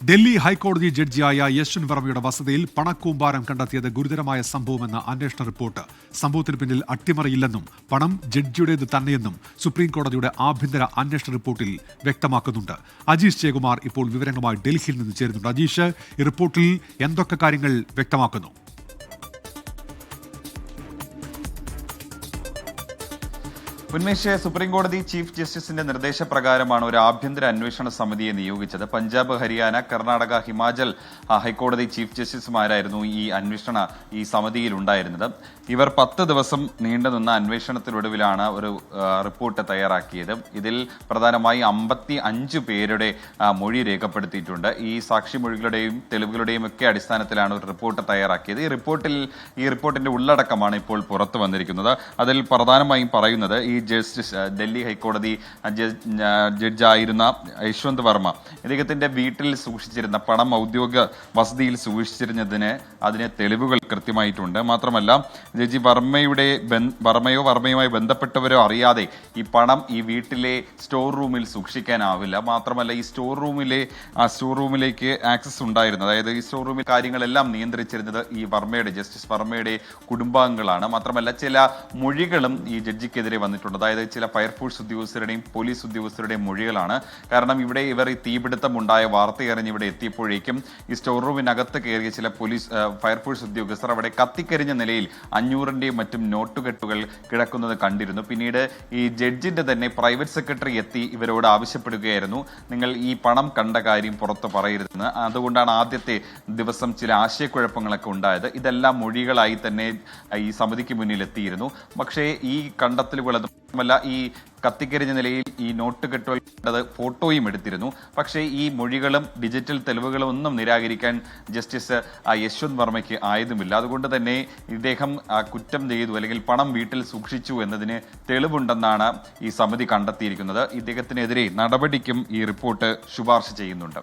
ഡൽഹി ഹൈക്കോടതി ജഡ്ജിയായ യശ്വന്ത് വർമ്മയുടെ വസതിയിൽ പണക്കൂമ്പാരം കണ്ടെത്തിയത് ഗുരുതരമായ സംഭവമെന്ന് അന്വേഷണ റിപ്പോർട്ട്. സംഭവത്തിന് പിന്നിൽ അട്ടിമറിയില്ലെന്നും പണം ജഡ്ജിയുടേത് തന്നെയെന്നും സുപ്രീം കോടതിയുടെ ആഭ്യന്തര അന്വേഷണ റിപ്പോർട്ടിൽ വ്യക്തമാക്കുന്നുണ്ട്. അജീഷ് ജയകുമാർ ഇപ്പോൾ വിവരങ്ങളുമായി ഡൽഹിയിൽ നിന്ന് ചേരുന്നുണ്ട്. അജീഷ്, ഈ റിപ്പോർട്ടിൽ എന്തൊക്കെ കാര്യങ്ങൾ വ്യക്തമാക്കുന്നു? ഉന്മേഷ്, സുപ്രീം കോടതി ചീഫ് ജസ്റ്റിസിന്റെ നിർദ്ദേശപ്രകാരമാണ് ഒരു ആഭ്യന്തര അന്വേഷണ സമിതിയെ നിയോഗിച്ചത്. പഞ്ചാബ്, ഹരിയാന, കർണാടക, ഹിമാചൽ ഹൈക്കോടതി ചീഫ് ജസ്റ്റിസുമാരായിരുന്നു ഈ സമിതിയിൽ ഉണ്ടായിരുന്നത്. ഇവർ 10 ദിവസം നീണ്ടുനിന്ന അന്വേഷണത്തിനൊടുവിലാണ് ഒരു റിപ്പോർട്ട് തയ്യാറാക്കിയത്. ഇതിൽ പ്രധാനമായി 55 പേരുടെ മൊഴി രേഖപ്പെടുത്തിയിട്ടുണ്ട്. ഈ സാക്ഷിമൊഴികളുടെയും തെളിവുകളുടെയും ഒക്കെ അടിസ്ഥാനത്തിലാണ് ഒരു റിപ്പോർട്ട് തയ്യാറാക്കിയത്. ഈ റിപ്പോർട്ടിന്റെ ഉള്ളടക്കമാണ് ഇപ്പോൾ പുറത്തു വന്നിരിക്കുന്നത്. അതിൽ പ്രധാനമായും പറയുന്നത്, ഈ ഡൽഹി ഹൈക്കോടതി ജഡ്ജായിരുന്ന യശ്വന്ത് വർമ്മ ഇദ്ദേഹത്തിന്റെ വീട്ടിൽ സൂക്ഷിച്ചിരുന്ന പണം ഔദ്യോഗിക വസതിയിൽ അതിന് തെളിവുകൾ കൃത്യമായിട്ടുണ്ട്. മാത്രമല്ല, ജഡ്ജി വർമ്മയുമായി ബന്ധപ്പെട്ടവരോ അറിയാതെ ഈ പണം ഈ വീട്ടിലെ സ്റ്റോർ റൂമിൽ സൂക്ഷിക്കാനാവില്ല. മാത്രമല്ല, ഈ സ്റ്റോർ റൂമിലേക്ക് ആക്സസ് ഉണ്ടായിരുന്നു. അതായത് ഈ സ്റ്റോർ റൂമിൽ കാര്യങ്ങളെല്ലാം നിയന്ത്രിച്ചിരുന്നത് ഈ ജസ്റ്റിസ് വർമ്മയുടെ കുടുംബാംഗങ്ങളാണ്. മാത്രമല്ല, ചില മൊഴികളും ഈ ജഡ്ജിക്കെതിരെ വന്നിട്ടുണ്ട്. അതായത് ചില ഫയർഫോഴ്സ് ഉദ്യോഗസ്ഥരുടെയും പോലീസ് ഉദ്യോഗസ്ഥരുടെയും മൊഴികളാണ്. കാരണം ഇവർ ഈ തീപിടുത്തം ഉണ്ടായ വാർത്തയറിഞ്ഞ് ഇവിടെ എത്തിയപ്പോഴേക്കും ഈ സ്റ്റോർ റൂമിനകത്ത് കയറിയ ചില ഫയർഫോഴ്സ് ഉദ്യോഗസ്ഥർ അവിടെ കത്തിക്കരിഞ്ഞ നിലയിൽ 500-ന്റെയും മറ്റും നോട്ടുകെട്ടുകൾ കിടക്കുന്നത് കണ്ടിരുന്നു. പിന്നീട് ഈ ജഡ്ജിന്റെ തന്നെ പ്രൈവറ്റ് സെക്രട്ടറി എത്തി ഇവരോട് ആവശ്യപ്പെടുകയായിരുന്നു, നിങ്ങൾ ഈ പണം കണ്ട കാര്യം പുറത്ത് പറയരുതെന്ന്. അതുകൊണ്ടാണ് ആദ്യത്തെ ദിവസം ചില ആശയക്കുഴപ്പങ്ങളൊക്കെ ഉണ്ടായത്. ഇതെല്ലാം മൊഴികളായി തന്നെ ഈ സമിതിക്ക് മുന്നിൽ എത്തിയിരുന്നു. പക്ഷേ ഈ കണ്ടെത്തലുകൾ ഈ കത്തിക്കരിഞ്ഞ നിലയിൽ ഈ നോട്ടുകെട്ടുകൾ ഫോട്ടോയും എടുത്തിരുന്നു. പക്ഷേ ഈ മൊഴികളും ഡിജിറ്റൽ തെളിവുകളും ഒന്നും നിരാകരിക്കാൻ ജസ്റ്റിസ് യശ്വന്ത് വർമ്മയ്ക്ക് ആയതുമില്ല. അതുകൊണ്ട് തന്നെ ഇദ്ദേഹം കുറ്റം ചെയ്തു അല്ലെങ്കിൽ പണം വീട്ടിൽ സൂക്ഷിച്ചു എന്നതിന് തെളിവുണ്ടെന്നാണ് ഈ സമിതി കണ്ടെത്തിയിരിക്കുന്നത്. ഇദ്ദേഹത്തിനെതിരെ നടപടിക്കും ഈ റിപ്പോർട്ട് ശുപാർശ ചെയ്യുന്നുണ്ട്.